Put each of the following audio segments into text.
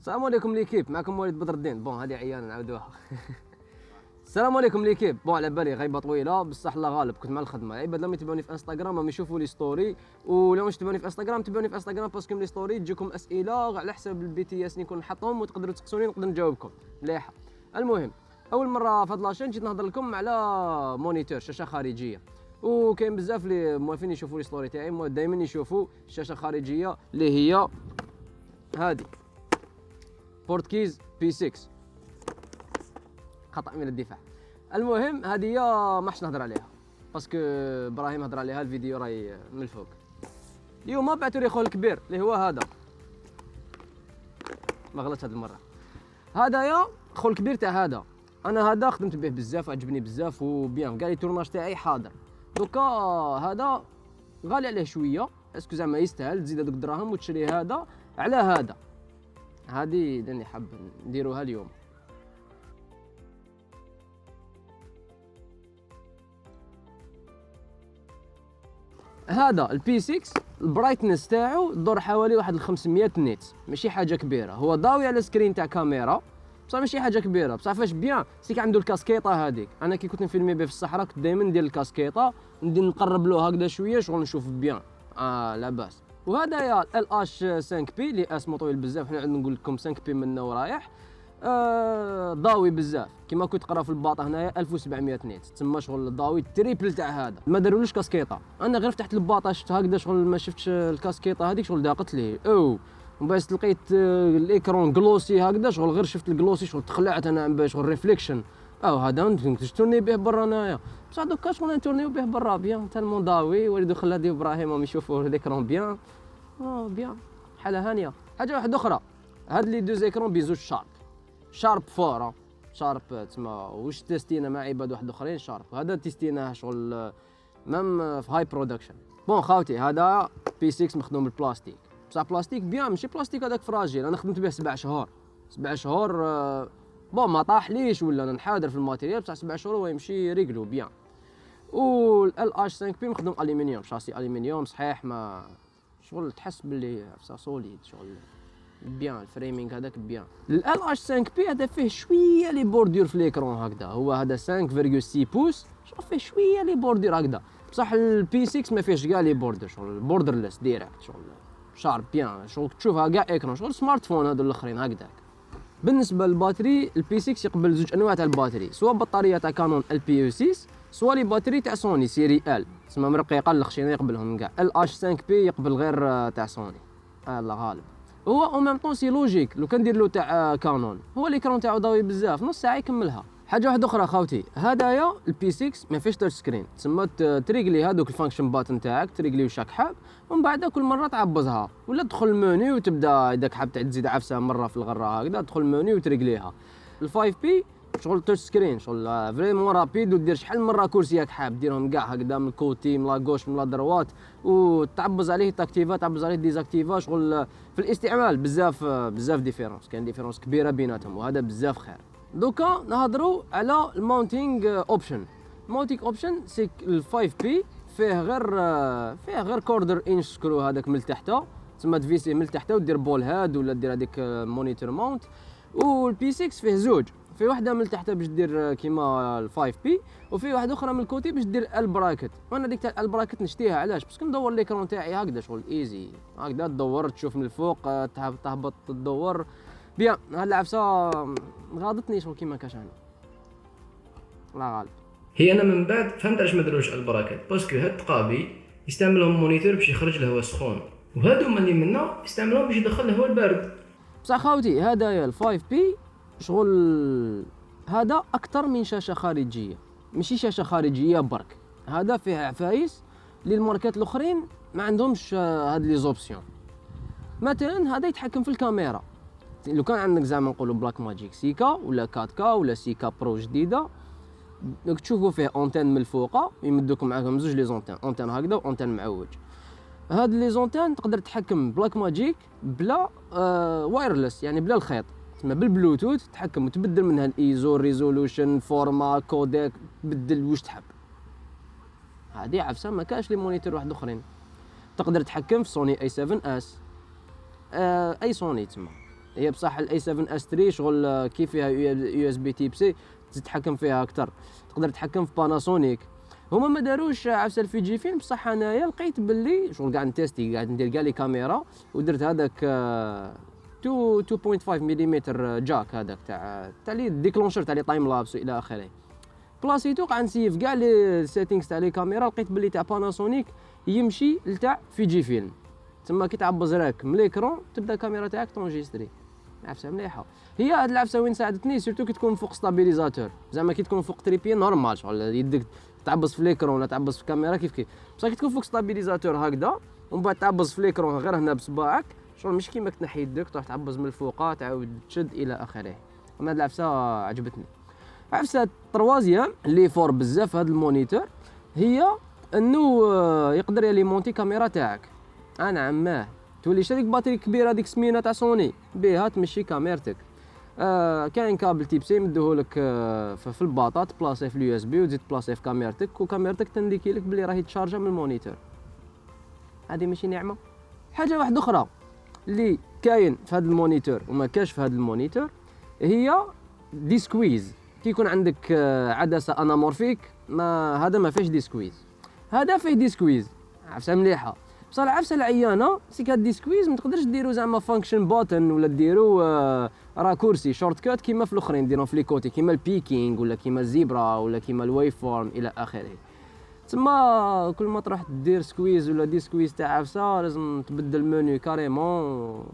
السلام عليكم ليكيب، معكم وليد بدر الدين. بون هذه عيانه نعاودوها. السلام عليكم ليكيب. بون على بالي غيبه طويله بصح الله غالب كنت مع الخدمه. عباد لما يتبعوني في انستغرام راهم يشوفوا لي ستوري، ولو مش تبعوني في انستغرام تبعوني في انستغرام باسكو لي ستوري تجيكم اسئله على حساب البي تي اس اللي نكون نحطهم وتقدروا تسقسوني نقدر نجاوبكم مليحه. المهم اول مره في هاد لاشين جيت نهضر لكم على مونيتور شاشه خارجيه، وكاين بزاف اللي موافين يشوفوا لي ستوري تاعي دائما يشوفوا شاشه خارجيه اللي هي هذه بورتكيز بي 6. خطأ من الدفاع. المهم هذه ما حش نهضر عليها باسكو ابراهيم هضر عليها، الفيديو راهي من الفوق. اليوم بعثوا لي خويا الكبير اللي هو هذا، ما غلطش هذه المره. هذايا خويا الكبير تاع هذا، انا هذا خدمت به بزاف، عجبني بزاف وبيان كاع لي تورناج تاعي حاضر. دوكا هذا غالي عليه شويه، اسكو زعما يستاهل تزيد هذوك الدراهم وتشري هذا على هذا. هذه اللي حاب نديروها اليوم. هذا البي 6 البرايتنس تاعو دور حوالي واحد 500 نيت، ماشي حاجه كبيره. هو ضاوي على سكرين تاع كاميرا بصح ماشي حاجه كبيره. بصح فاش بيان سيك عنده الكاسكيطه هذيك. انا كي كنت نفيلمي به في الصحراء كنت دائما ندير الكاسكيطه، ندير نقرب له هكذا شويه شغل نشوف بيان. لاباس. وهذايا ال اش 5 بي اللي اسمه طويل بزاف، حنا نقول لكم 5 بي منه ورايح. ضاوي بزاف كيما كنت تقرا في الباطه هنايا 1700 نيت، تسمى شغل ضاوي التريبل تاع هذا. ما دارولوش كاسكيطه، انا غير فتحت الباطه شفت هكذا شغل ما شفتش الكاسكيطه هذيك شغل داقت لي ومن بعد لقيت الايكرون جلوسي هكذا شغل غير شفت الجلوسي شغل تخلعت انا باش شغل ريفليكشن. هذا تورني به برا هنايا بصح دوكا شغل نتورنيو به برا بيان تالمون ضاوي. وليدو خلى دي ابراهيم راهم يشوفوا الايكرون بيان. بيان حاله هانيه. حاجه واحده اخرى، هاد لي دوز ايكرون بيزوج شارب 4 شارب تسمى. واش تيستينا مع عباد واحد اخرين شارب، هذا تيستيناه شغل مام في هاي برودكشن. بون خاوتي هذا بي 6 مخدوم بالبلاستيك، بصح بلاستيك بيان ماشي بلاستيك هذاك فراجيل. انا خدمت به 7 شهور. 7 شهور بون ما طاحليش ولا انا نحاضر في الماتيريال، بصح 7 شهور هو يمشي ريغلو بيان. وال اش 5 بي مخدوم الومنيوم، شاسي الومنيوم صحيح، ما شغل تحس باللي سوليد شغل بيان. الفريمينغ هذاك بيان. ال اش 5 بي هذا فيه شويه لي بوردور في ليكرون هكذا، هو هذا 5.6 بوس شغل فيه شويه لي بوردور هكذا. بصح البي 6 ما فيهش كاع لي بوردر، شغل بوردرلس ديريكت شغل شارب بيان. شغل تشوفها كاع ايكرون شغل سمارت فون هذو الاخرين هكذاك. بالنسبه للباتري البي 6 يقبل زوج انواع تاع الباتري، سواء بطاريه تاع كانون ال بي يو 6 سواء لي باتري تاع سوني سيري ال تسمى مرقيقه الخشينه يقبلهم كاع. ال اش 5 بي يقبل غير تاع سوني الله غالب. هو او ميم طون سي لوجيك لو كان ندير له تاع كانون، هو ليكرون تاعو ضوي بزاف نص ساعه يكملها. حاجه واحده اخرى خاوتي، هدايا البي 6 ما فيش تاتش سكرين، تسمى تريقلي هذوك الفانكشن باتن تاعك تريقلي شاك حاب، ومن بعد كل مره تعبزها ولا تدخل المنيو وتبدا اذا حاب تزيد عفسه مره في الغره هكذا تدخل المنيو وتريقليها. ال5 بي شغل تاتش سكرين شغل فريمون رابيد، ودير شحال مره كرسيك حاب ديرهم كاع هكذا من الكوتي من لا غوش من لا دروات، وتعبز عليه تاكتيفا تعبز عليه ديزاكتيفا. شغل في الاستعمال بزاف ديفيرونس، كاين ديفيرونس كبيره بيناتهم وهذا بزاف خير. دوكا نهضروا على الماونتينغ اوبشن. الماونتينغ اوبشن سي ال5 بي فيه غير كوردر انش سكرو هذاك من تحت، تسمى تفيسيه من تحت ودير بول هاد ولا دير هذيك مونيتور ماونت. والبي 6 فيه زوج، في وحده من تحت باش دير كيما ال5 بي، وفي واحده اخرى من الكوتي باش دير البراكت. وانا ديك تاع البراكت نشتيها علاش؟ باسكو ندور ليكرون تاعي هكذا شغل ايزي هكذا تدور تشوف من الفوق تهبط تدور بيان. هاد العفسه غاضتني شغل كيما كاش انا الله غالب. هي انا من بعد فهمت علاش ما داروش البراكات، باسكو هاد التقابي يستعملهم مونيتور باش يخرج الهواء السخون، وهادو اللي منا يستعملوهم باش يدخل الهواء البارد. بصح خاوتي هدايا ال5 بي شغل هذا اكثر من شاشه خارجيه، ماشي شاشه خارجيه برك، هذا فيه عفايس اللي الماركات الاخرين ما عندهمش هاد لي زوبسيون. مثلا هذا يتحكم في الكاميرا، لو كان عندك زعما نقولوا بلاك ماجيك سيكا ولا 4K ولا سيكا برو جديده، دوك تشوفوا فيه اونتين من الفوق يمدوكم معاهم زوج لي زونتين، اونتين هكذا واونتين معوج. هاد لي زونتين تقدر تحكم بلاك ماجيك بلا وايرلس، يعني بلا الخيط، تسمى بالبلوتوث تحكم وتبدل منها الايزو ريزولوشن فورما كوديك تبدل واش تحب. هذه عفسه ما كاش لي مونيتور واحد اخرين. تقدر تحكم في سوني اي 7 اس اي سوني تسمى هي بصح الاي 7 اس 3 شغل كي فيها يو اس بي تيب سي تتحكم فيها اكثر، تقدر تتحكم في باناسونيك. هما ما داروش عفسه في جي فيلم، بصح انايا لقيت باللي شغل قاعد نتيستي، قاعد ندير كاع لي كاميرا ودرت هذاك 2.5 ملم جاك هذاك تاع لي ديكلونشر تاع لي تايم لابس الى اخره. بلاصيتو قاعد نسيف كاع لي سيتينغز تاع لي كاميرا، لقيت باللي تاع باناسونيك يمشي لتاع في جي فيلم. تما كي تعبز راك من ليكرون تبدا الكاميرا تاعك تونجيستري. عفسه مليحه هي هاد العفسه. وين ساعدتني سيرتو كي تكون فوق ستابيليزاتور، زعما كي تكون فوق تريبي نورمال شغل يدك تعبز في ليكرون ولا تعبز في الكاميرا كيف كيف، بصح كي تكون فوق ستابيليزاتور هكذا ومن بعد تعبز في ليكرون غير هنا بصباعك شغل مش كيما تنحي يدك تروح تعبز من الفوق تعاود تشد الى اخره. انا هاد العفسه عجبتني. عفسه تروازيام اللي فور بزاف هاد المونيتور هي انه يقدر يليمونتي كاميرا تاعك. انا عماه تولي شريك باتري كبيره هذيك سمينه تاع سوني بها تمشي كاميرتك. كاين كابل تيب سي مديهولك في الباطات بلاصي في اليو اس بي وتزيد بلاصي في كاميرتك، وكاميرتك تنديكي لك بلي راهي تشارجا من المونيتور. هذه ماشي نعمه. حاجه واحده اخرى اللي كاين في هذا المونيتور وما كاش في هذا المونيتور هي دي سكويز. كي يكون عندك عدسه انامورفيك هذا ما فيهش دي سكويز، هذا فيه دي سكويز. عفسه مليحه. بصح العفسه العيانه سيك هاد دي سكويز ما تقدرش ديرو زعما فانكشن بوتن ولا ديرو راكورسي شورت كات كيما في الاخرين ديرهم في لي كوتي كيما البيكينغ ولا كيما الزيبرا ولا كيما الويف فورم الى اخره. تما كل ما تروح دير سكويز ولا دي سكويز تاع عفسه لازم تبدل المنيو كاريمون.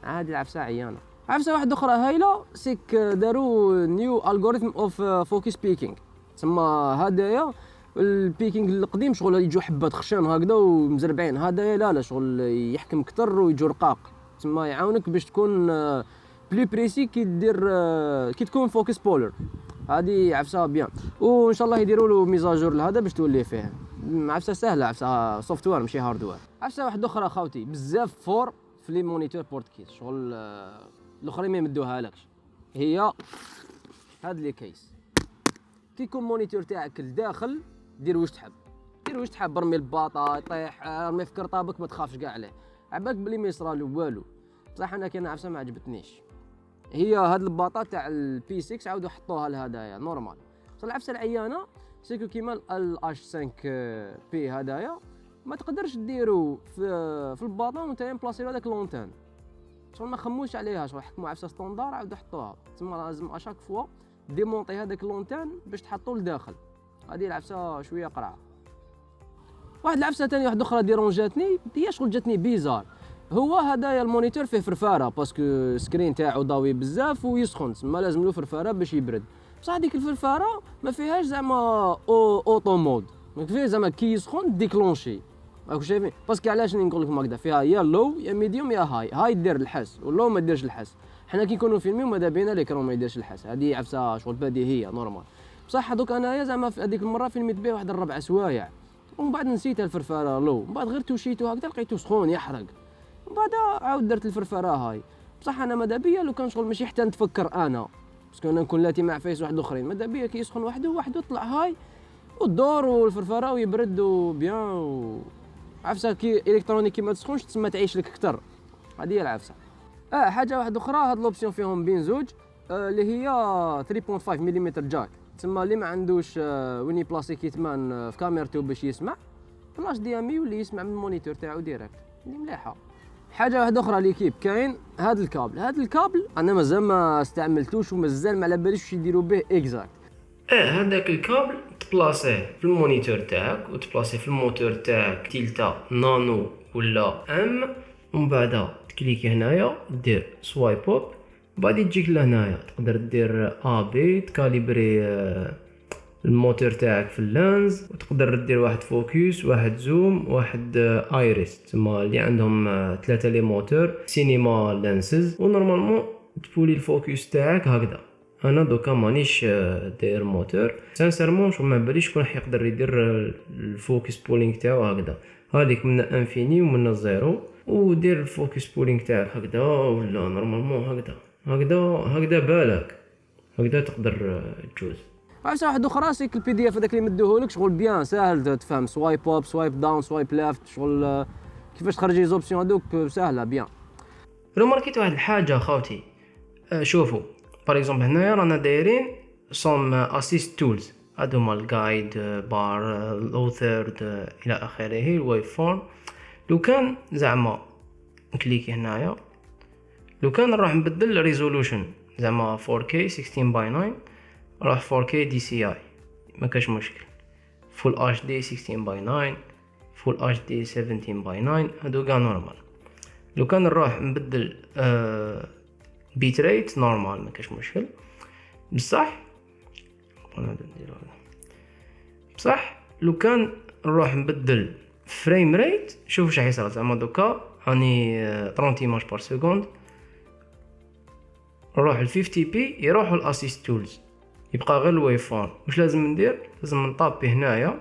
هادي العفسه عيانه. عفسه واحده اخرى هايله سيك داروا نيو الغوريثم اوف فوكس بيكينغ. تما هدايا البيكينغ القديم شغل يجوا حبات خشان هكذا ومزربعين، هدايا لا شغل يحكم كتر ويجوا رقاق. تما يعاونك باش تكون بلي بريسي كي دير كي تكون فوكس بولر. هذه عفسه بيان، وان شاء الله يديروا له ميزاجور لهذا باش تولي فيه. عفسه سهله، عفسه سوفت وير ماشي هاردوير. عفسه واحده اخرى خاوتي بزاف فور في لي مونيتور بورت كيس شغل الاخرين ما يمدوها لكش، هي هاد لي كيس. كي يكون مونيتور تاعك لداخل دير واش تحب، دير واش تحب، رمي الباطا يطيح، رمي في كرطابك ما تخافش كاع عليه، عباك بلي ما يصرالو والو. بصح انا كاين عفسه ما عجبتنيش، هي هاد الباطا تاع البي 6 عاودوا حطوها لهدايا نورمال. بصح العفسه العيانه سيكو كيما الاش 5 بي هدايا ما تقدرش ديرو في الباطا وانت بلاصيلو هذاك لونتان، شغل ما خموش عليها، شغل حكموا عفسه ستوندار عاودوا حطوها. تما لازم اشاك فوا ديمونطي هذاك لونتان باش تحطو لداخل. هذه العفسه شويه قرعه. واحد العفسه ثانيه واحده اخرى ديرونجاتني هي شغل جاتني بيزار، هو هدايا المونيتور فيه فرفاره باسكو السكرين تاعو ضاوي بزاف ويسخن، تما لازم له فرفاره باش يبرد. بصح هذيك الفرفاره ما فيهاش زعما اوتو مود، ما فيه زعما كي يسخن ديكلونشي. راكو شايفين باسكو علاش نقول لكم هكذا، فيها يا لو يا ميديوم يا هاي دير الحس ولو ما ديرش الحس. حنا كي نكونوا فيلميو ماذا بينا ليكرون ما يديرش الحس، هذه عفسه شغل بديهيه نورمال. بصح هذوك انايا زعما في هذيك المره فيلميت به واحد 4 سوايع ومن بعد نسيت الفرفاره لو، من بعد غير توشيتو هكذا لقيتو سخون يحرق، من بعد عاود درت الفرفاره هاي. بصح انا ماذا بيا لو كان شغل ماشي حتى نتفكر انا باسكو انا نكون لاتي مع فايس واحد اخرين، ماذا بيا كي يسخن وحده طلع هاي والدور والفرفاره ويبرد وبيان عفسه كي الكترونيكي ما تسخنش تسمى تعيش لك اكثر. هذه هي العفسه. حاجه واحده اخرى هاد لوبسيون فيهم بين زوج اللي هي 3.5 ملم جاك، تسمى اللي ما عندوش وين يبلاصي كيتمان في كاميرته باش يسمع بلاش دي ام يولي يسمع من المونيتور تاعو ديريكت، اللي مليحه. حاجه واحده اخرى ليكيب كاين هاد الكابل انا مازال ما استعملتوش ومازال ما على باليش واش يديروا به اكزاكت. هذاك الكابل تبلاصيه في المونيتور تاعك وتبلاصيه في الموتور تاعك تيلتا نانو ولا ام، ومن بعد تكليكي هنايا دير سوايب اب، بعد يجيك لهنايا تقدر دير بي تكاليبري الموتور تاعك في اللانز، وتقدر دير واحد فوكس واحد زوم واحد ايريس، تما اللي عندهم 3 لي موتور سينما لانسز، ونورمالمون تبولي الفوكس تاعك هكذا. انا دوكا مانيش داير موتور سانسيرمون شغل ما باليش شكون راح يقدر يدير الفوكس بولينغ تاعو هكذا، هذيك من انفيني ومن زيرو، ودير الفوكس بولينغ تاعك هكذا ولا نورمالمون هكذا بالك هكذا تقدر تجوز. عفسه واحده اخرى سيك البي دي اف هذاك اللي مدوهولك شغل بيان ساهل تفهم، سوايب اب سوايب داون سوايب ليفت، شغل كيفاش تخرج لي زوبسيون هذوك ساهله بيان. ريماركيت واحد الحاجه خاوتي. شوفوا باغ اكزومبل هنايا رانا دايرين سوم اسيست تولز، هادو هما الجايد بار الاوثر الى اخره، الويف فورم. لو كان زعما نكليكي هنايا، لو كان نروح نبدل ريزولوشن زعما 4K 16 باي 9 راح 4K دي سي اي ما كاش مشكل، فول اتش دي 16 باي 9 فول اتش دي 17 باي 9 هادو كاع نورمال. لو كان نروح نبدل بيت ريت نورمال ما كاش مشكل. بصح لو كان نروح نبدل فريم ريت، شوف واش حيصير زعما دوكا راني 30 ايماج بار سكوند، نروح ل 50 بي يروح الاسيست تولز، يبقى غير الويف فورم. واش لازم ندير؟ لازم نطابي هنايا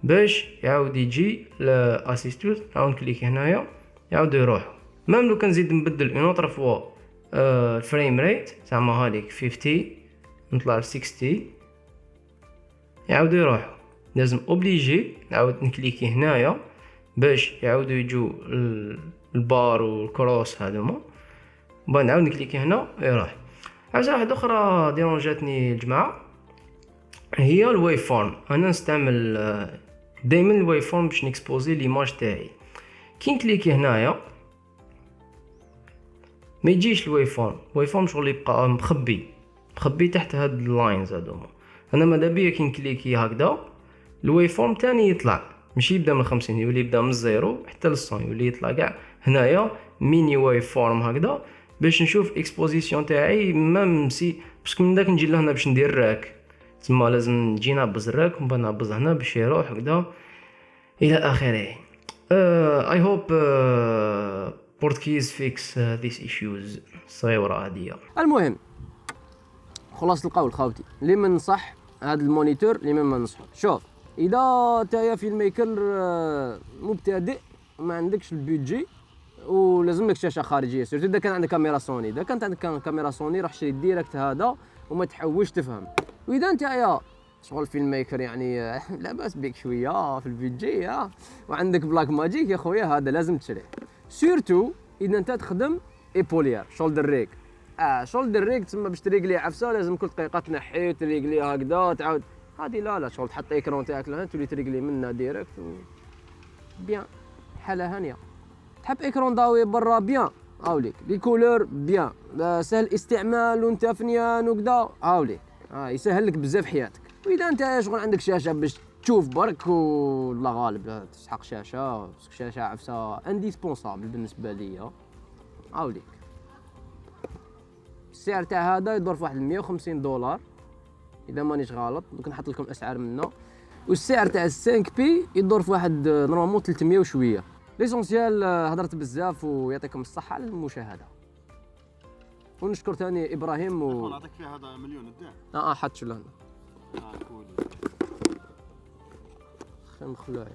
باش يعاود يجي الاسيست تولز، نعاود نكليك هنايا يعاود يروح. ميم لو كان نزيد نبدل اون اوتر فوا الفريم ريت زعما هذيك 50 نطلع ل 60 يعاود يروح، لازم اوبليجي نعاود نكليكي هنايا باش يعاودوا يجوا البار والكروس هذوما، بعد نعاود نكليكي هنا يروح. حاجه واحده اخرى ديرونجاتني الجماعه هي الويف فورم. انا نستعمل دائما الويف فورم باش نكسبوزي ليماج تاعي. كي نكليكي هنايا ما يجيش الويف فورم، الويف فورم شغل يبقى مخبي تحت هاد اللاينز هذوما. انا ماذا بيا كي نكليكي هكذا الويف فورم تاني يطلع، ماشي يبدا من 50 يولي يبدا من 0 حتى ل 100 يولي يطلع كاع هنايا ميني ويف فورم هكذا باش نشوف اكسبوزيسيون تاعي. ميم سي باسكو من داك نجي لهنا باش ندير راك، تما لازم نجي نبز الراك ومن بعد نبز هنا باش يروح هكذا الى اخره. I hope Portkeys fix these issues الصغيرة هادية. المهم خلاص القول خاوتي، اللي من نصح هذا المونيتور اللي ما ننصحه. شوف اذا نتايا فيلم ميكر مبتدئ وما عندكش البيدجي ولازم لك شاشه خارجيه، سيرتو اذا كان عندك كاميرا سوني، اذا كانت عندك كاميرا سوني راح شري ديريكت هذا وما تحوش تفهم. واذا نتايا شغل فيلم ميكر يعني لا باس بك شويه في البيدجي وعندك بلاك ماجيك يا خويا هذا لازم تشريه. سيرتو اذا انت تخدم ايبولير شولدر ريك. شولدر ريك تسمى باش تريقلي عفسه لازم كل دقيقه تنحي تريقلي هكذا تعاود. هذه لا شغل تحط ايكرون تاعك لهنا تولي تريقلي منه ديريكت بيان حاله هانيه. تحب ايكرون ضوئي برا بيان هاوليك، لي كولور بيان سهل استعمال وانت فنيان وكذا هاوليك يسهل لك بزاف حياتك. واذا انت شغل عندك شاشه باش تشوف برك والله غالب تسحق شاشه، شاشه عفسه انديسبونسابل بالنسبه ليا هاوليك. السعر تاع هذا يدور في واحد 150 دولار اذا مانيش غلط، دوك نحط لكم اسعار منه. والسعر تاع 5 بي يدور في واحد نورمالمون 300 وشويه. ليسونسيال هضرت بزاف ويعطيكم الصحه على المشاهده. ونشكر ثاني ابراهيم نعطيك فيها هذا مليون الدعم. حط شو لهنا كول خير مخلوع